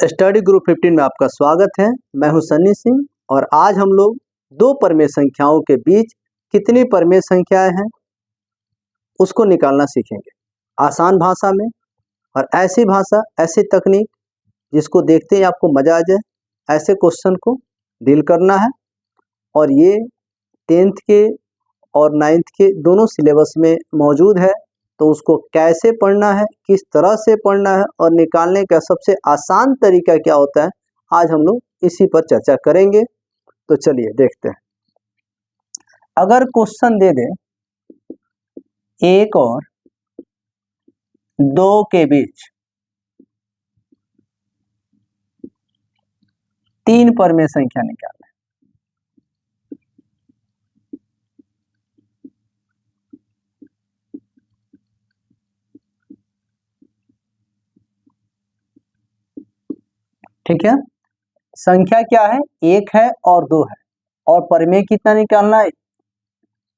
Study group 15 में आपका स्वागत है। मैं हूं सन्नी सिंह और आज हम लोग दो परमेय संख्याओं के बीच कितनी परमेय संख्याएं हैं उसको निकालना सीखेंगे आसान भाषा में। और ऐसी भाषा, ऐसी तकनीक जिसको देखते ही आपको मजा आ जाए, ऐसे क्वेश्चन को डील करना है। और ये 10th के और 9th के दोनों सिलेबस में मौजूद है, तो उसको कैसे पढ़ना है, किस तरह से पढ़ना है और निकालने का सबसे आसान तरीका क्या होता है, आज हम लोग इसी पर चर्चा करेंगे। तो चलिए देखते हैं। अगर क्वेश्चन दे दे 1 और 2 के बीच 3 परमेय संख्या निकालना है, ठीक है। संख्या क्या है? 1 है और 2 है, और परमेय कितना निकालना है?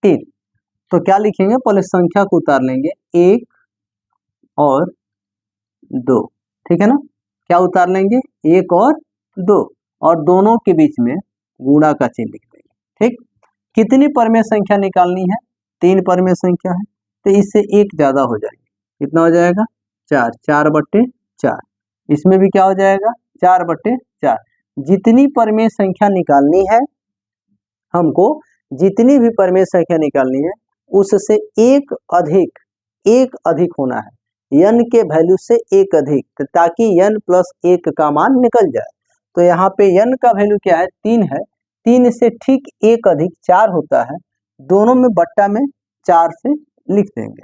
3। तो क्या लिखेंगे? पहले संख्या को उतार लेंगे, 1 और 2, ठीक है ना। क्या उतार लेंगे? 1 और 2, और दोनों के बीच में गुणा का चिन्ह लिख देंगे, ठीक। कितनी परमेय संख्या निकालनी है? 3 परमेय संख्या है, तो इससे 1 ज्यादा हो जाएगा। कितना हो जाएगा? 4, 4/4। इसमें भी क्या हो जाएगा? 4/4। जितनी परमेय संख्या निकालनी है हमको, जितनी भी परमेय संख्या निकालनी है उससे एक अधिक होना है, n के वैल्यू से एक अधिक, ताकि n + 1 का मान निकल जाए। तो यहाँ पे n का वैल्यू क्या है? 3 है। 3 से ठीक एक अधिक 4 होता है, दोनों में बट्टा में 4 से लिख देंगे।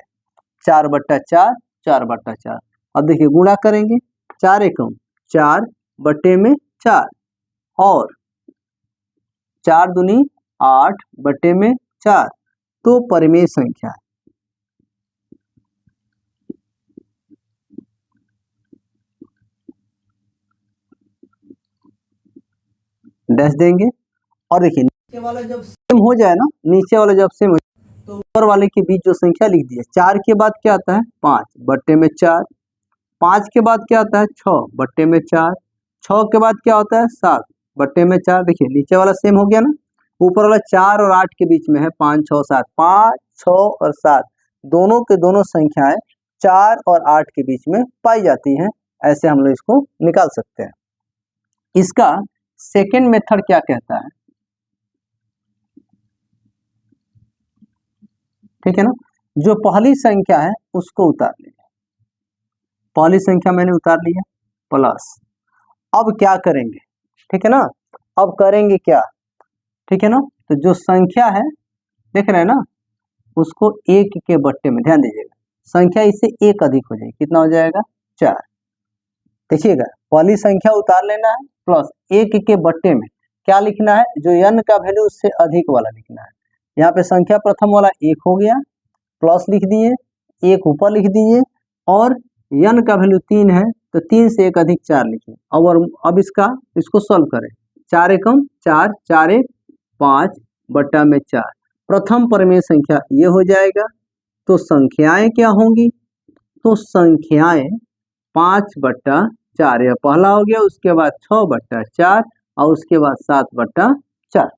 4/4, 4/4। अब देखिए गुणा करेंगे, 4 एकम 4/4 और 4 दूनी 8/4, तो परमेय संख्या है। डैश देंगे और देखिए नीचे वाला जब सेम हो जाए ना, नीचे वाला जब सेम हो जाए तो ऊपर वाले के बीच जो संख्या लिख दी है, 4 के बाद क्या आता है? 5/4। 5 के बाद क्या आता है? 6/4। 6 के बाद क्या होता है? 7/4। देखिए नीचे वाला सेम हो गया ना, ऊपर वाला 4 और 8 के बीच में है 5, 6, 7। 5, 6 और 7 दोनों के दोनों संख्याएं 4 और 8 के बीच में पाई जाती हैं। ऐसे हम लोग इसको निकाल सकते हैं। इसका सेकेंड मेथड क्या कहता है, ठीक है ना। जो पहली संख्या है उसको उतार लीजिए, पहली संख्या मैंने उतार लिया, प्लस। अब क्या करेंगे, ठीक है ना। अब करेंगे क्या, ठीक है ना। तो जो संख्या है देख रहे हैं ना, उसको 1 के बट्टे में, ध्यान दीजिएगा, संख्या इससे 1 अधिक हो जाएगी। कितना हो जाएगा? 4। देखिएगा, पहली संख्या उतार लेना है, प्लस 1 के बट्टे में क्या लिखना है? जो n का वैल्यू उससे अधिक वाला लिखना है। यहाँ पे संख्या प्रथम वाला 1 हो गया, प्लस लिख दिए, 1 ऊपर लिख दिए, और n का वैल्यू 3 है, तो 3 से 1 अधिक 4 लिखिए। अब इसको सॉल्व करें। 4 एकम 4, 4 1 5/4। प्रथम परमेय संख्या ये हो जाएगा। तो संख्याएं क्या होंगी? तो संख्याएं 5/4, यह पहला हो गया, उसके बाद 6/4 और उसके बाद 7/4।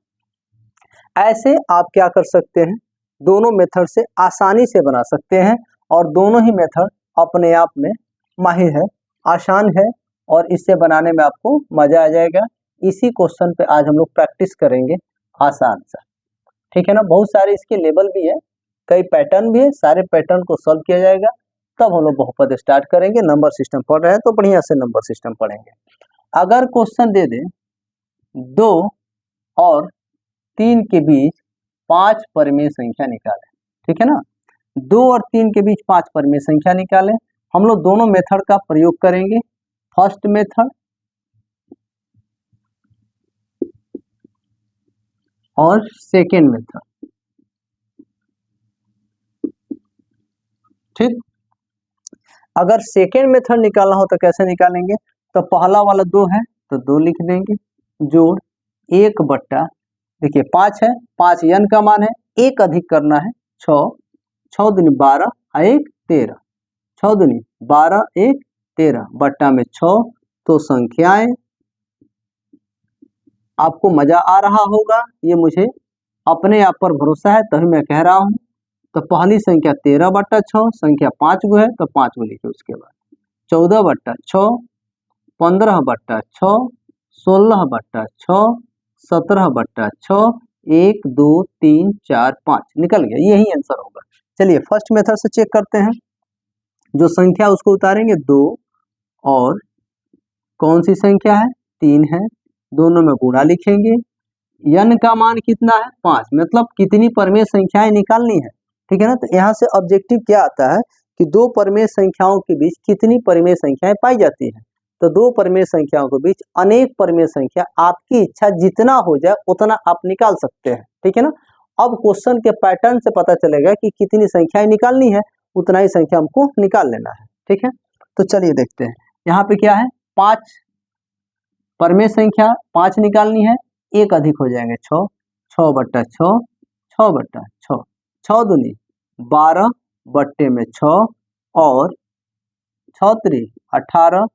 ऐसे आप क्या कर सकते हैं? दोनों मेथड से आसानी से बना सकते हैं, और दोनों ही मेथड अपने आप में माहिर है, आसान है, और इससे बनाने में आपको मजा आ जाएगा। इसी क्वेश्चन पे आज हम लोग प्रैक्टिस करेंगे आसान सा, ठीक है ना। बहुत सारे इसके लेवल भी है, कई पैटर्न भी है, सारे पैटर्न को सॉल्व किया जाएगा, तब हम लोग बहुपद स्टार्ट करेंगे। नंबर सिस्टम पढ़ रहे हैं तो बढ़िया से नंबर सिस्टम पढ़ेंगे। अगर क्वेश्चन दे दे 2 और 3 के बीच 5 परमेय संख्या निकालें, ठीक है ना। 2 और 3 के बीच 5 परमेय संख्या निकालें। हम लोग दोनों मेथड का प्रयोग करेंगे, फर्स्ट मेथड और सेकेंड मेथड, ठीक। अगर सेकेंड मेथड निकालना हो तो कैसे निकालेंगे? तो पहला वाला 2 है तो 2 लिख देंगे, जोड़ 1/, देखिए 5 है, 5 n का मान है, 1 अधिक करना है 6, 6 दूनी 12 और 1 13, 6 दूनी 12 1 13 बट्टा में 6 तो संख्याएं, आपको मजा आ रहा होगा, ये मुझे अपने आप पर भरोसा है तभी मैं कह रहा हूं। तो पहली संख्या 13/6, संख्या 5 गो है तो 5 गो लिखे। उसके बाद 14/6, 15/6, 16/6, 17/6, 1 2 3 4 5 निकल गया, यही आंसर होगा। चलिए फर्स्ट मेथड से चेक करते हैं। जो संख्या उसको उतारेंगे 2 और कौन सी संख्या है 3 है, दोनों में गुणा लिखेंगे। n का मान कितना है 5, मतलब कितनी परमेय संख्याएं निकालनी है, ठीक है ना। तो यहाँ से ऑब्जेक्टिव क्या आता है कि दो परमेय संख्याओं के बीच कितनी परमेय संख्याएं पाई जाती हैं। तो दो परमेय संख्याओं के बीच अनेक परमेय संख्या, आपकी इच्छा जितना हो जाए उतना आप निकाल सकते हैं, ठीक है ना। अब क्वेश्चन के पैटर्न से पता चलेगा कि कितनी संख्याएं निकालनी है, उतना ही संख्या हमको निकाल लेना है, ठीक है। तो चलिए देखते हैं, यहाँ पे क्या है 5 परमेय संख्या 5 निकालनी है, एक अधिक हो जाएंगे 6, 6/6, 6/6, 6 दूनी 12/6 और 6 3 18/6।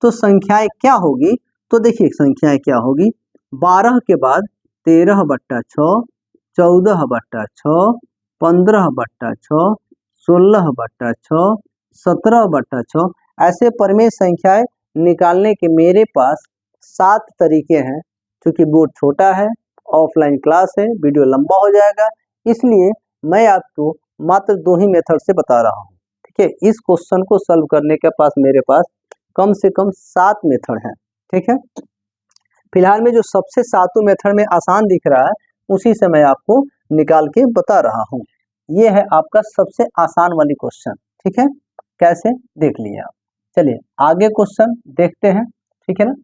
तो संख्याएं क्या होगी, तो देखिए संख्याएं क्या होगी, 12 के बाद 13/6, 14/6, 15/6, 16/6, 17/6। ऐसे परमेय संख्याएं निकालने के मेरे पास 7 तरीके हैं। क्योंकि बोर्ड छोटा है, ऑफलाइन क्लास है, वीडियो लंबा हो जाएगा, इसलिए मैं आपको मात्र 2 ही मेथड से बता रहा हूँ, ठीक है। इस क्वेश्चन को सॉल्व करने के पास मेरे पास कम से कम 7 मेथड हैं, ठीक है। फिलहाल में जो सबसे 7 मेथड में आसान दिख रहा है उसी से मैं आपको निकाल के बता रहा हूँ। ये है आपका सबसे आसान वाली क्वेश्चन, ठीक है। कैसे देख लिए आप। चलिए आगे क्वेश्चन देखते हैं, ठीक है ना।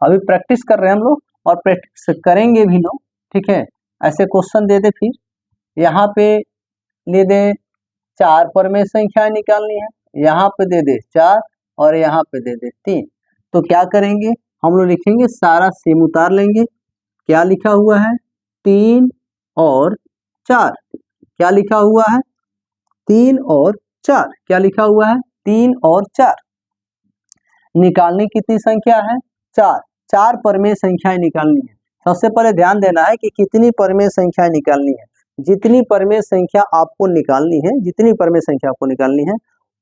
अभी प्रैक्टिस कर रहे हैं हम लोग और प्रैक्टिस करेंगे भी लोग, ठीक है। ऐसे क्वेश्चन दे दे, फिर यहाँ पे ले दे 4 परमेय संख्या निकालनी है, यहाँ पे दे दे 4 और यहाँ पे दे दे 3। तो क्या करेंगे हम लोग, लिखेंगे सारा सेम उतार लेंगे। क्या लिखा हुआ है 3 और 4, क्या लिखा हुआ है 3 और 4, क्या लिखा हुआ है 3 और 4। निकालनी कितनी संख्या है 4, 4 परमेय संख्याएं निकालनी है। सबसे पहले ध्यान देना है कि कितनी परमेय संख्याएं निकालनी है। जितनी परमेय संख्या आपको निकालनी है, जितनी परमेय संख्या आपको निकालनी है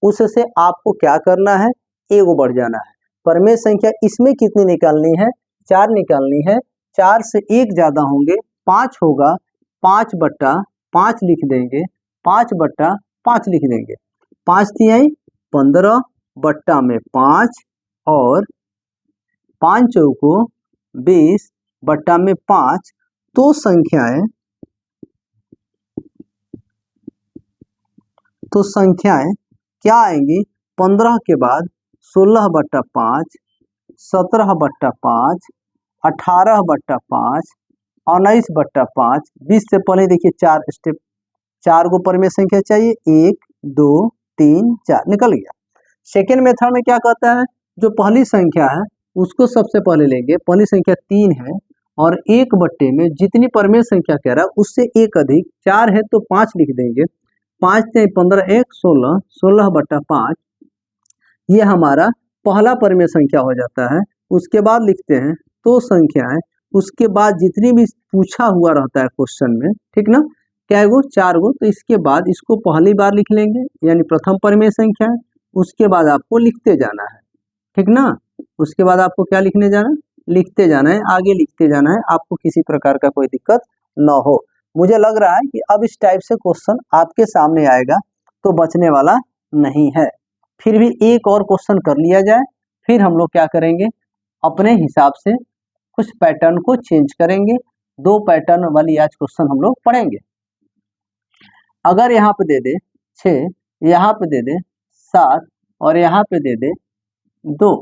उससे आपको क्या करना है, एगो बढ़ जाना है। परमेय संख्या इसमें कितनी निकालनी है 4 निकालनी है, 4 से एक ज्यादा होंगे 5 होगा, 5/5 लिख देंगे, 5/5 लिख देंगे। 5 तिहाई 15 बट्टा में 5 और 5 चौको 20 बट्टा में 5। तो संख्याएं क्या आएंगी 15 के बाद 16/5, 17/5, 18/5, 19/5। 20 से पहले देखिए 4 स्टेप, 4 गो परमेय संख्या चाहिए, 1 2 3 4 निकल गया। सेकेंड मेथड में क्या कहता है, जो पहली संख्या है उसको सबसे पहले लेंगे। पहली संख्या 3 है और 1 में जितनी परमेय संख्या कह रहा है उससे एक अधिक 4 है तो 5 लिख देंगे। 5 से 15 1 16, 16/5 ये हमारा पहला परमेय संख्या हो जाता है। उसके बाद लिखते हैं तो संख्याएं, उसके बाद जितनी भी पूछा हुआ रहता है क्वेश्चन में, ठीक ना, क्या गो 4 गो। तो इसके बाद इसको पहली बार लिख लेंगे यानी प्रथम परमेय संख्या। उसके बाद आपको लिखते जाना है, ठीक ना। उसके बाद आपको क्या लिखने जाना, लिखते जाना है, आगे लिखते जाना है, आपको किसी प्रकार का कोई दिक्कत न हो। मुझे लग रहा है कि अब इस टाइप से क्वेश्चन आपके सामने आएगा तो बचने वाला नहीं है। फिर भी एक और क्वेश्चन कर लिया जाए, फिर हम लोग क्या करेंगे अपने हिसाब से कुछ पैटर्न को चेंज करेंगे। 2 पैटर्न वाली आज क्वेश्चन हम लोग पढ़ेंगे। अगर यहाँ पे दे दे 6, यहाँ पे दे दे 7 और यहाँ पे दे दे 2,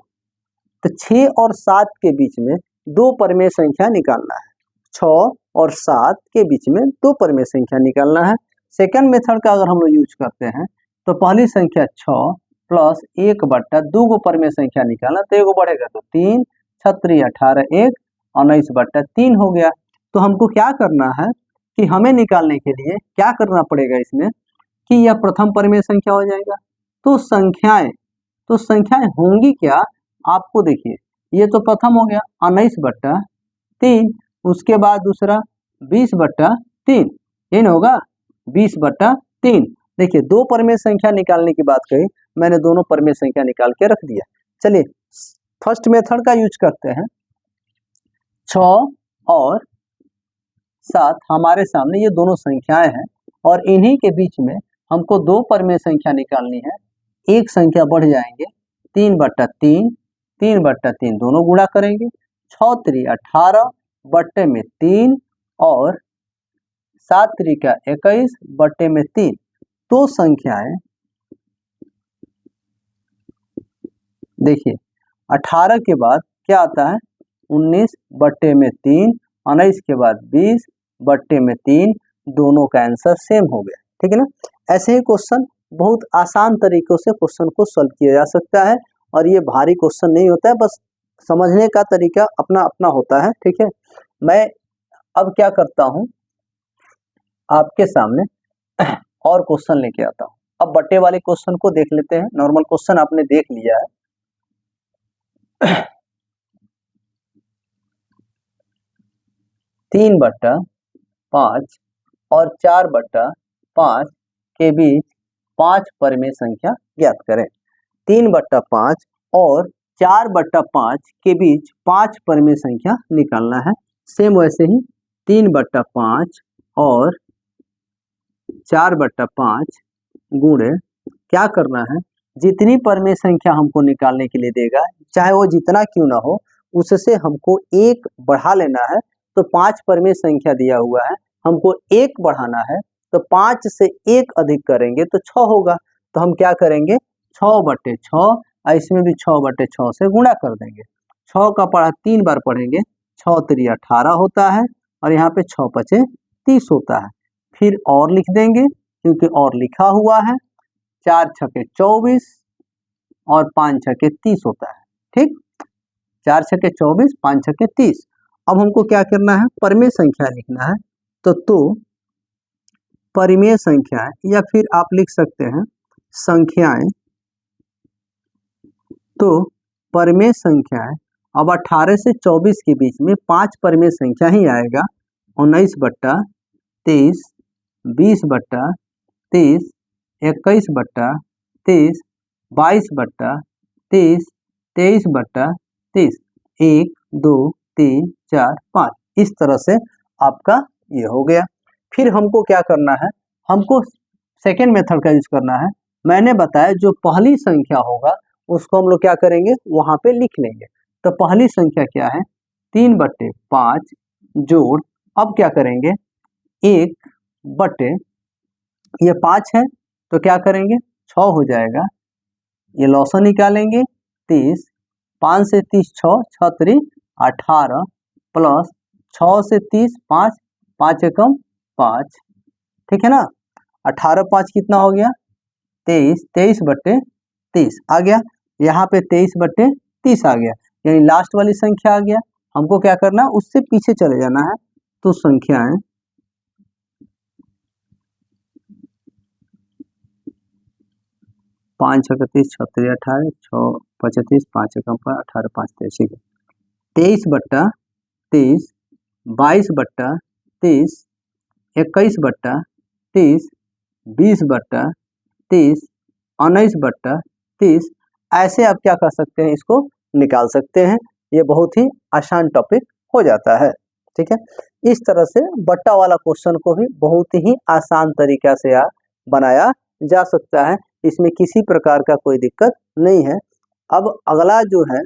तो 6 और 7 के बीच में 2 परमेय संख्या निकालना है। 6 और 7 के बीच में 2 परमेय संख्या निकालना है। सेकंड मेथड का अगर हम लोग यूज करते हैं तो पहली संख्या 6 प्लस 1/2 गो परमेय संख्या निकालना, तो एगो बढ़ेगा तो 3, 6 3 18 1 19/3 हो गया। तो हमको क्या करना है कि हमें निकालने के लिए क्या करना पड़ेगा इसमें कि यह प्रथम परिमेय संख्या हो जाएगा। तो संख्याएं होंगी क्या, आपको देखिए ये तो प्रथम हो गया 19/3, उसके बाद दूसरा 20/3, ये न होगा 20/3। देखिए दो परिमेय संख्या निकालने की बात कही, मैंने दोनों परिमेय संख्या निकाल के रख दिया। चलिए फर्स्ट मेथड का यूज करते हैं। 6 और 7 हमारे सामने ये दोनों संख्याएं हैं और इन्हीं के बीच में हमको दो परिमेय संख्या निकालनी है। एक संख्या बढ़ जाएंगे 3/3, 3/3 दोनों गुणा करेंगे, 6 3 18 बट्टे में 3 और 7 3 21 बट्टे में 3। तो संख्याएं देखिए 18 के बाद क्या आता है 19/3, 19 के बाद 20 बट्टे में 3, दोनों का आंसर सेम हो गया। ठीक है ना। ऐसे ही क्वेश्चन बहुत आसान तरीकों से क्वेश्चन को सॉल्व किया जा सकता है और ये भारी क्वेश्चन नहीं होता है, बस समझने का तरीका अपना अपना होता है। ठीक है, मैं अब क्या करता हूं आपके सामने और क्वेश्चन लेके आता हूं। अब बट्टे वाले क्वेश्चन को देख लेते हैं। नॉर्मल क्वेश्चन आपने देख लिया है। 3/5 और 4/5 के बीच 5 परिमेय संख्या ज्ञात करें। 3/5 और 4/5 के बीच 5 परिमेय संख्या निकालना है। सेम वैसे ही 3/5 और 4/5 गुणे क्या करना है, जितनी परिमेय संख्या हमको निकालने के लिए देगा, चाहे वो जितना क्यों ना हो, उससे हमको एक बढ़ा लेना है। तो 5 परिमेय संख्या दिया हुआ है, हमको एक बढ़ाना है, तो 5 से एक अधिक करेंगे तो 6 होगा। तो हम क्या करेंगे 6/6, इसमें भी 6/6 से गुणा कर देंगे। 6 का पढ़ा 3 बार पढ़ेंगे, 6 3 18 होता है और यहाँ पे 6 5 30 होता है। फिर और लिख देंगे क्योंकि और लिखा हुआ है, 4 6 24 और 5 6 30 होता है। ठीक, 4 6 24, 5 6 30। अब हमको क्या करना है, परिमेय संख्या लिखना है। तो परिमेय संख्या या फिर आप लिख सकते हैं संख्याएं। तो परिमेय संख्याएं अब 18 से 24 के बीच में 5 परिमेय संख्या ही आएगा। 19/23, 20/30, 21/30, 22/30, 23/30, 1 2 3 4 5, इस तरह से आपका ये हो गया। फिर हमको क्या करना है, हमको सेकेंड मेथड का यूज करना है। मैंने बताया जो पहली संख्या होगा उसको हम लोग क्या करेंगे, वहां पे लिख लेंगे। तो पहली संख्या क्या है 3/5 जोड़, अब क्या करेंगे 1 बटे ये 5 है तो क्या करेंगे 6 हो जाएगा। ये लॉसन निकालेंगे 30, 5 से 30 6, 6 3 18 प्लस 6 से 30 5, 5 एकम 5। ठीक है ना। 18 5 कितना हो गया 23, 23/30 आ गया। यहाँ पे 23/30 आ गया, यानी लास्ट वाली संख्या आ गया। हमको क्या करना है, उससे पीछे चले जाना है। तो संख्याएं 5 6 30, 6 3 18, 6 5 30, 5 एकम 18 5 23, 23/30, 22/30, 21/30, 20/30, 19/30, ऐसे आप क्या कर सकते हैं, इसको निकाल सकते हैं। ये बहुत ही आसान टॉपिक हो जाता है। ठीक है, इस तरह से बट्टा वाला क्वेश्चन को भी बहुत ही आसान तरीका से बनाया जा सकता है। इसमें किसी प्रकार का कोई दिक्कत नहीं है। अब अगला जो है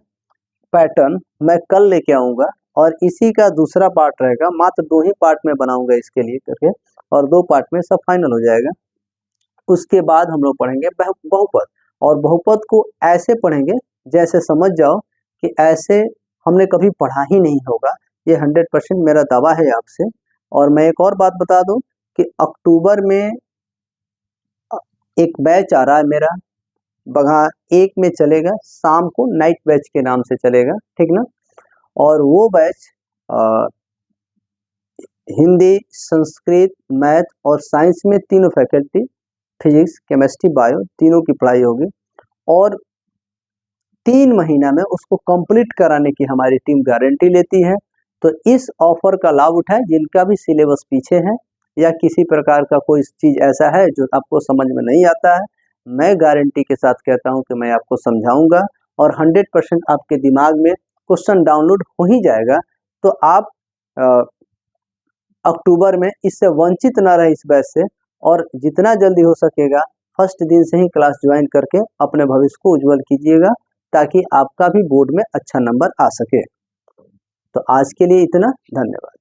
पैटर्न मैं कल लेके आऊँगा और इसी का दूसरा पार्ट रहेगा। मात्र 2 ही पार्ट में बनाऊंगा इसके लिए करके, और 2 पार्ट में सब फाइनल हो जाएगा। उसके बाद हम लोग पढ़ेंगे बहुपद, और बहुपद को ऐसे पढ़ेंगे जैसे समझ जाओ कि ऐसे हमने कभी पढ़ा ही नहीं होगा। ये 100% मेरा दावा है आपसे। और मैं एक और बात बता दूं कि अक्टूबर में एक बैच आ रहा है मेरा, बघा 1 में चलेगा, शाम को नाइट बैच के नाम से चलेगा। ठीक ना। और वो बैच हिंदी, संस्कृत, मैथ और साइंस में तीनों फैकल्टी, फिजिक्स, केमिस्ट्री, बायो तीनों की पढ़ाई होगी और 3 महीना में उसको कंप्लीट कराने की हमारी टीम गारंटी लेती है। तो इस ऑफर का लाभ उठाएं जिनका भी सिलेबस पीछे है या किसी प्रकार का कोई चीज़ ऐसा है जो आपको समझ में नहीं आता है, मैं गारंटी के साथ कहता हूं कि मैं आपको समझाऊंगा और 100% आपके दिमाग में क्वेश्चन डाउनलोड हो ही जाएगा। तो आप अक्टूबर में इससे वंचित ना रहे इस बैच से और जितना जल्दी हो सकेगा फर्स्ट दिन से ही क्लास ज्वाइन करके अपने भविष्य को उज्जवल कीजिएगा ताकि आपका भी बोर्ड में अच्छा नंबर आ सके। तो आज के लिए इतना, धन्यवाद।